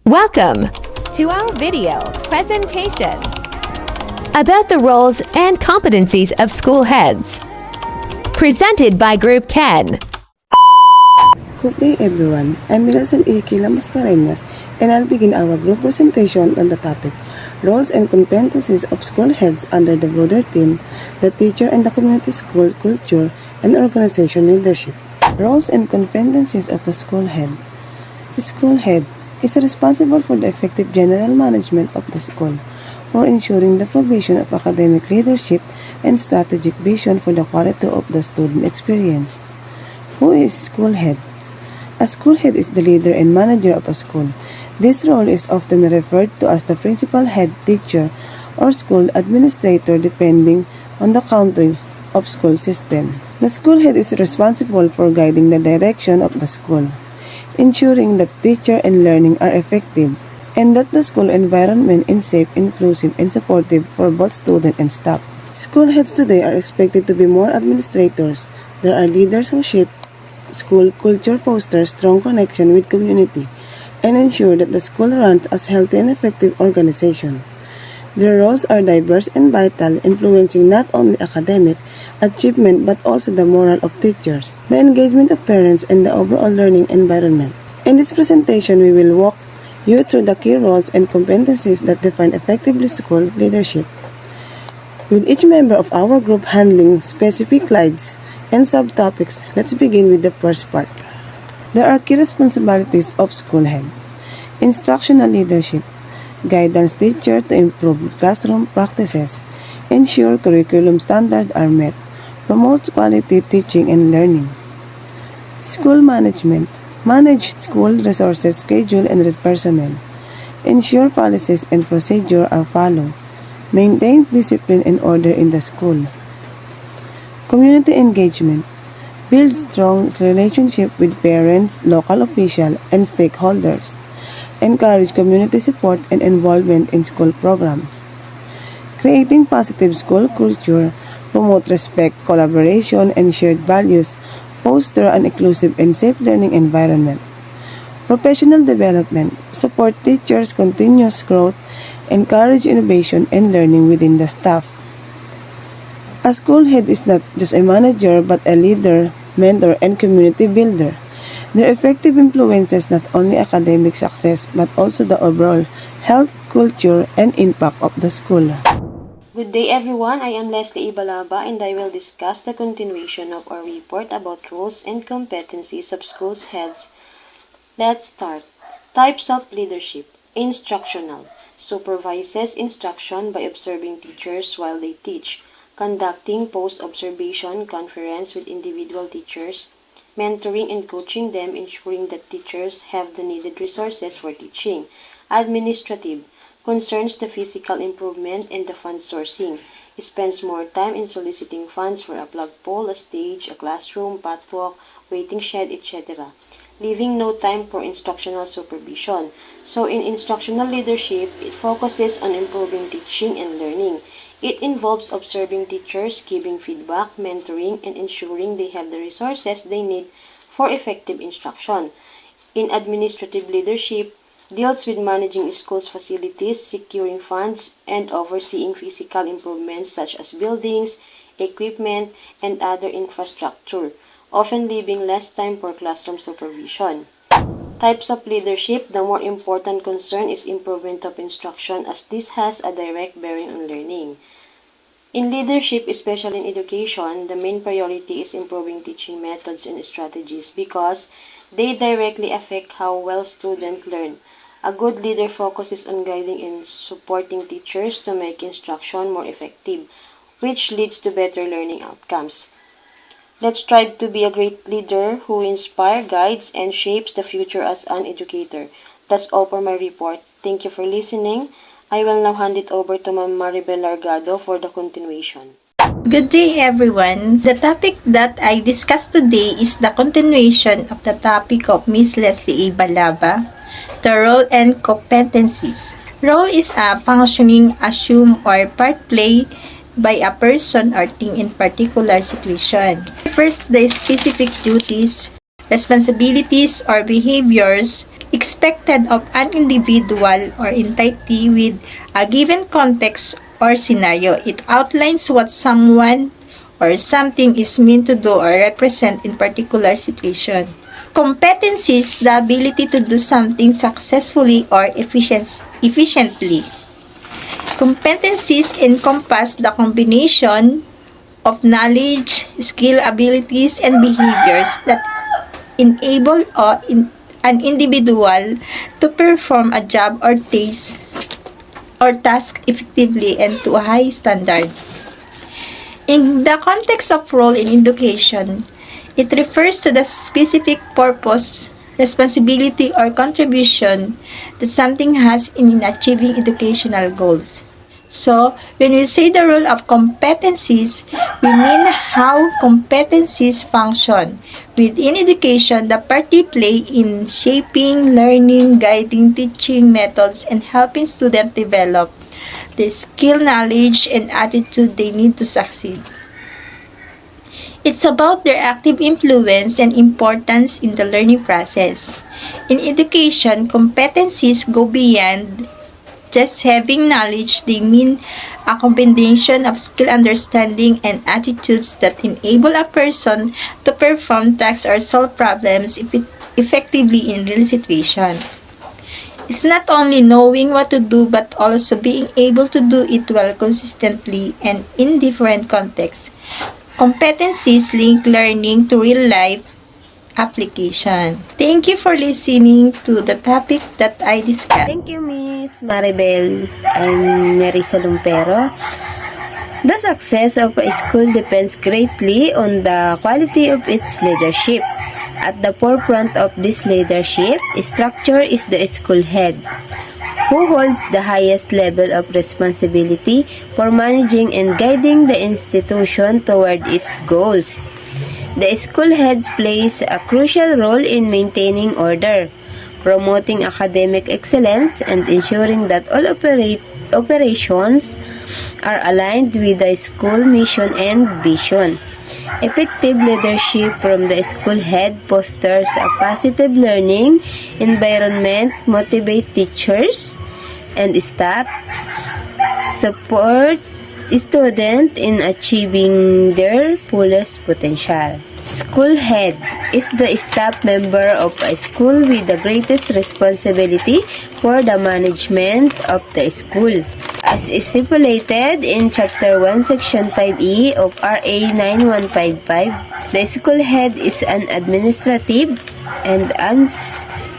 Welcome to our video presentation about the roles and competencies of school heads, presented by Group 10. Good day everyone, I'm Mirasal Ikila Mascareñas and I'll begin our group presentation on the topic Roles and Competencies of School Heads under the broader theme, the Teacher and the Community School Culture and Organization Leadership. Roles and Competencies of a School Head. The school head is responsible for the effective general management of the school, for ensuring the provision of academic leadership and strategic vision for the quality of the student experience. Who is school head? A school head is the leader and manager of a school. This role is often referred to as the principal head teacher or school administrator depending on the country of school system. The school head is responsible for guiding the direction of the school, ensuring that teacher and learning are effective, and that the school environment is safe, inclusive, and supportive for both student and staff. School heads today are expected to be more administrators. There are leaders who shape school culture, foster strong connection with community, and ensure that the school runs as healthy and effective organization. Their roles are diverse and vital, influencing not only academic achievement but also the morale of teachers, the engagement of parents, and the overall learning environment. In this presentation, we will walk you through the key roles and competencies that define effectively school leadership, with each member of our group handling specific slides and subtopics. Let's begin with the first part. There are key responsibilities of school head. Instructional leadership, guidance teacher to improve classroom practices, ensure curriculum standards are met, promotes quality teaching and learning. School management, manage school resources, schedule and personnel, ensure policies and procedure are followed, maintain discipline and order in the school. Community engagement, build strong relationship with parents, local officials, and stakeholders. Encourage community support and involvement in school programs. Creating positive school culture, promote respect, collaboration, and shared values, foster an inclusive and safe learning environment. Professional development, support teachers' continuous growth, encourage innovation and learning within the staff. A school head is not just a manager but a leader, mentor, and community builder. Their effective influences not only academic success but also the overall health, culture, and impact of the school. Good day everyone, I am Leslie Ibalaba and I will discuss the continuation of our report about roles and competencies of school heads. Let's start. Types of leadership. Instructional. Supervises instruction by observing teachers while they teach, conducting post-observation conference with individual teachers, mentoring and coaching them, ensuring that teachers have the needed resources for teaching. Administrative. Concerns the physical improvement and the fund sourcing. Spends more time in soliciting funds for a flagpole, a stage, a classroom, pathwalk, waiting shed, etc., leaving no time for instructional supervision. So in instructional leadership, it focuses on improving teaching and learning. It involves observing teachers, giving feedback, mentoring, and ensuring they have the resources they need for effective instruction. In administrative leadership, deals with managing schools' facilities, securing funds, and overseeing physical improvements such as buildings, equipment, and other infrastructure, often leaving less time for classroom supervision. Types of leadership. The more important concern is improvement of instruction as this has a direct bearing on learning. In leadership, especially in education, the main priority is improving teaching methods and strategies because they directly affect how well students learn. A good leader focuses on guiding and supporting teachers to make instruction more effective, which leads to better learning outcomes. Let's strive to be a great leader who inspires, guides, and shapes the future as an educator. That's all for my report. Thank you for listening. I will now hand it over to Ma'am Maribel Largado for the continuation. Good day everyone. The topic that I discussed today is the continuation of the topic of Miss Leslie A. Balaba, the role and competencies. Role is a functioning, assume, or part play by a person or thing in particular situation. First, the specific duties, responsibilities, or behaviors expected of an individual or entity with a given context or scenario. It outlines what someone or something is meant to do or represent in particular situation. Competencies, the ability to do something successfully or efficiently. Competencies encompass the combination of knowledge, skill, abilities, and behaviors that enable an individual to perform a job or task effectively and to a high standard. In the context of role in education, it refers to the specific purpose, responsibility, or contribution that something has in achieving educational goals. So, when we say the role of competencies, we mean how competencies function within education, the part they play in shaping, learning, guiding, teaching methods, and helping students develop the skill, knowledge, and attitude they need to succeed. It's about their active influence and importance in the learning process. In education, competencies go beyond just having knowledge. They mean a combination of skill, understanding, and attitudes that enable a person to perform tasks or solve problems effectively in real situations. It's not only knowing what to do but also being able to do it well consistently and in different contexts. Competencies link learning to real-life application. Thank you for listening to the topic that I discussed. Thank you, Miss Maribel. I'm Nerissa Lumpero. The success of a school depends greatly on the quality of its leadership. At the forefront of this leadership structure is the school head, who holds the highest level of responsibility for managing and guiding the institution toward its goals. The school heads plays a crucial role in maintaining order, promoting academic excellence, and ensuring that all operations are aligned with the school mission and vision. Effective leadership from the school head fosters a positive learning environment, motivate teachers and staff, support students in achieving their fullest potential. School head is the staff member of a school with the greatest responsibility for the management of the school. As stipulated in Chapter 1, Section 5E of RA 9155, the school head is an administrative and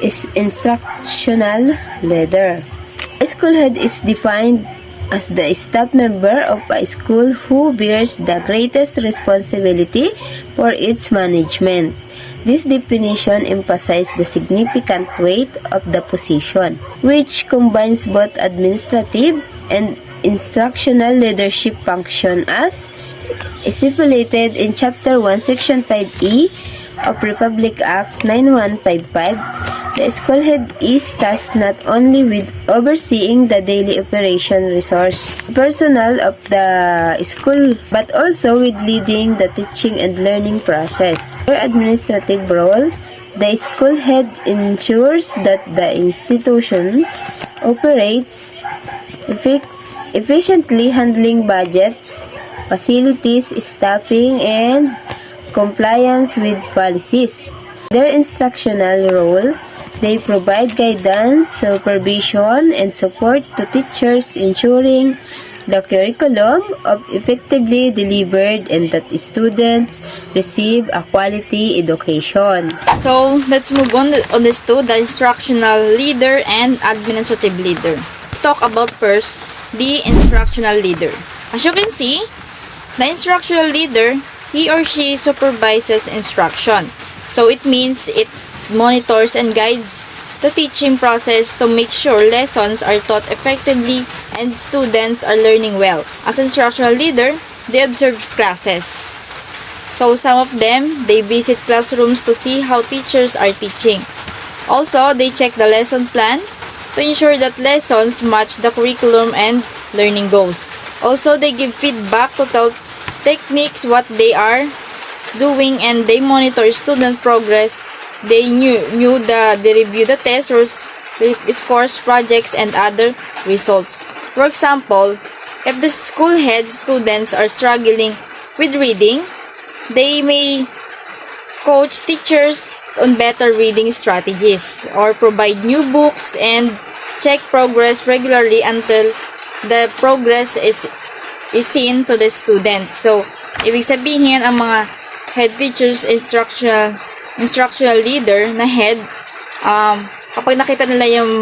is instructional leader. A school head is defined as the staff member of a school who bears the greatest responsibility for its management. This definition emphasizes the significant weight of the position, which combines both administrative and instructional leadership function as stipulated in Chapter 1, Section 5E of Republic Act 9155. The school head is tasked not only with overseeing the daily operation resource personnel of the school, but also with leading the teaching and learning process. Their administrative role, the school head ensures that the institution operates efficiently, handling budgets, facilities, staffing, and compliance with policies. Their instructional role, they provide guidance, supervision, and support to teachers, ensuring the curriculum of effectively delivered and that students receive a quality education. So, let's move on this to the instructional leader and administrative leader. Let's talk about first the instructional leader. As you can see, the instructional leader, he or she supervises instruction. So, it means it monitors and guides the teaching process to make sure lessons are taught effectively and students are learning well. As instructional leader, they observe classes. So some of them, they visit classrooms to see how teachers are teaching. Also, they check the lesson plan to ensure that lessons match the curriculum and learning goals. Also, they give feedback to tell techniques what they are doing, and they monitor student progress They review the tests, or scores, projects, and other results. For example, if the school head students are struggling with reading, they may coach teachers on better reading strategies, or provide new books and check progress regularly until the progress is seen to the student. So, ibig sabihin, ang mga head teachers, instructional leader na head, kapag nakita nila yung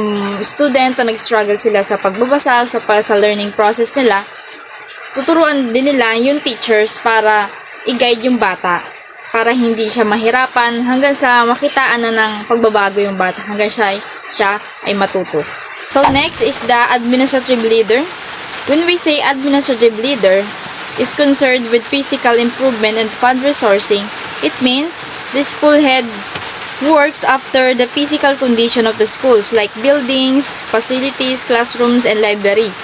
student na nag-struggle sila sa pagbabasa, sa learning process nila, tuturuan din nila yung teachers para i-guide yung bata, para hindi siya mahirapan hanggang sa makitaan na ng pagbabago yung bata, hanggang siya ay matuto. So next is the administrative leader. When we say administrative leader is concerned with physical improvement and fund resourcing, it means the school head works after the physical condition of the schools, like buildings, facilities, classrooms, and library.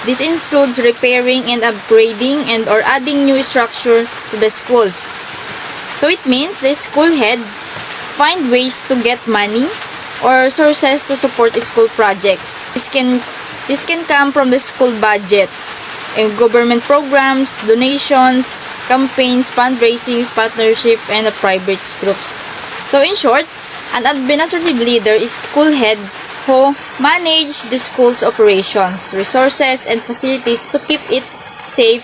This includes repairing and upgrading and or adding new structure to the schools. So it means the school head find ways to get money or sources to support school projects. This can come from the school budget, and government programs, donations, campaigns, fundraisings, partnership, and private groups. So in short, an administrative leader is school head who manage the school's operations, resources, and facilities to keep it safe,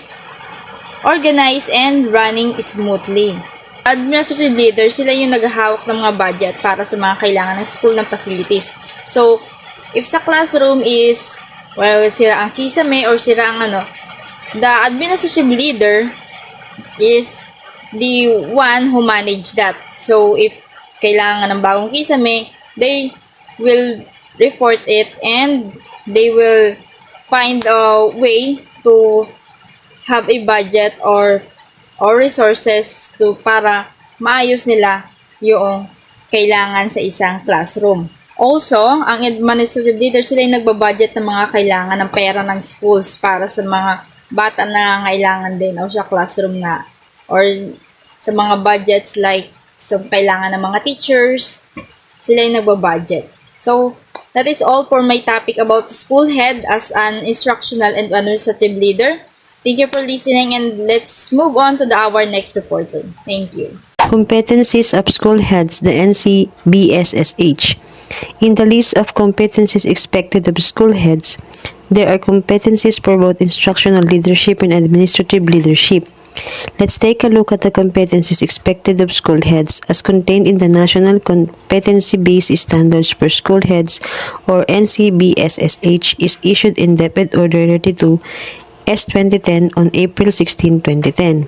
organized, and running smoothly. Administrative leader, sila yung naghahawak ng mga budget para sa mga kailangan ng school ng facilities. So, if sa classroom is, sira ang kisame or sira ang the administrative leader is the one who manage that. So, if kailangan ng bagong kisame, they will report it and they will find a way to have a budget or resources para maayos nila yung kailangan sa isang classroom. Also, ang administrative leader, sila yung nagbabudget ng mga kailangan ng pera ng schools para sa mga bata na kailangan din o sa classroom na, or sa mga budgets like kailangan ng mga teachers, sila yung nagbabudget. So, that is all for my topic about school head as an instructional and administrative leader. Thank you for listening, and let's move on to our next reporter. Thank you. Competencies of School Heads, the NCBSSH. In the list of competencies expected of school heads, there are competencies for both instructional leadership and administrative leadership. Let's take a look at the competencies expected of school heads as contained in the National Competency-Based Standards for School Heads, or NCBSSH, is issued in DepEd Order 32 S 2010 on April 16, 2010.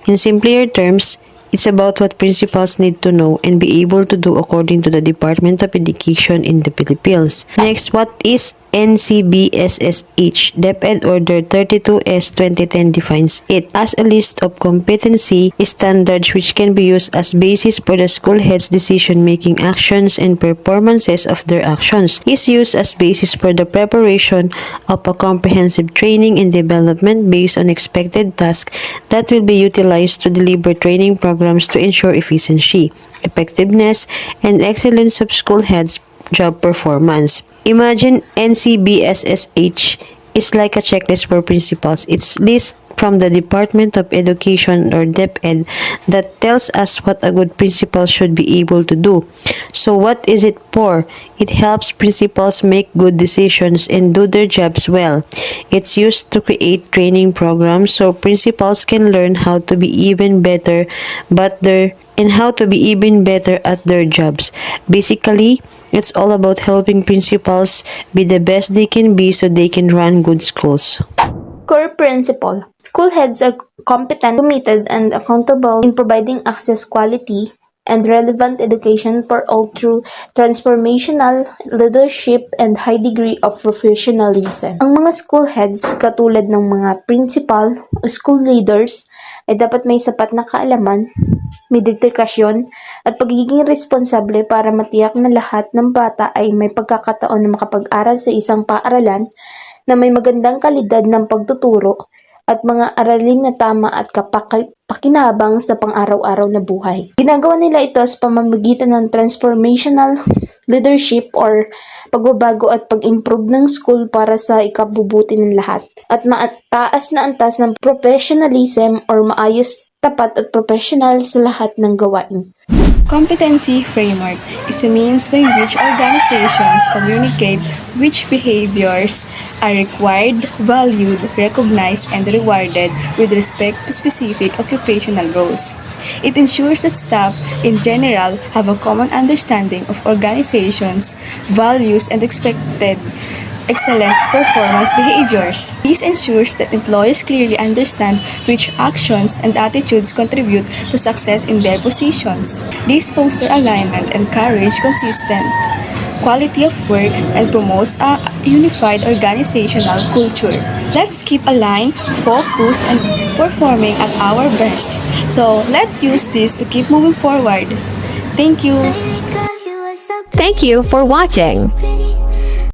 In simpler terms, it's about what principals need to know and be able to do according to the Department of Education in the Philippines. Next, what is NCBSSH? DepEd Order 32S 2010 defines it as a list of competency standards which can be used as basis for the school head's decision-making actions and performances of their actions. Is used as basis for the preparation of a comprehensive training and development based on expected tasks that will be utilized to deliver training programs to ensure efficiency, effectiveness, and excellence of school heads' job performance. Imagine NCBSSH is like a checklist for principals. It's list from the Department of Education, or DepEd, that tells us what a good principal should be able to do. So what is it for? It helps principals make good decisions and do their jobs well. It's used to create training programs so principals can learn how to be even better at their jobs. Basically, it's all about helping principals be the best they can be so they can run good schools. Core principle. School heads are competent, committed, and accountable in providing access, quality, and relevant education for all through transformational leadership and high degree of professionalism. Ang mga school heads, katulad ng mga principal o school leaders, ay dapat may sapat na kaalaman, may dedikasyon, at pagiging responsable para matiyak na lahat ng bata ay may pagkakataon na makapag-aral sa isang paaralan na may magandang kalidad ng pagtuturo at mga aralin na tama at pakinabang sa pang-araw-araw na buhay. Ginagawa nila ito sa pamamagitan ng transformational leadership or pagbabago at pag-improve ng school para sa ikabubuti ng lahat. At mataas na antas ng professionalism or maayos, tapat at professional sa lahat ng gawain. Competency framework is a means by which organizations communicate which behaviors are required, valued, recognized, and rewarded with respect to specific occupational roles. It ensures that staff in general have a common understanding of organizations, values, and expected excellent performance behaviors. This ensures that employees clearly understand which actions and attitudes contribute to success in their positions. This fosters alignment, encourages consistent quality of work, and promotes a unified organizational culture. Let's keep aligned, focused, and performing at our best. So let's use this to keep moving forward. Thank you. Thank you for watching.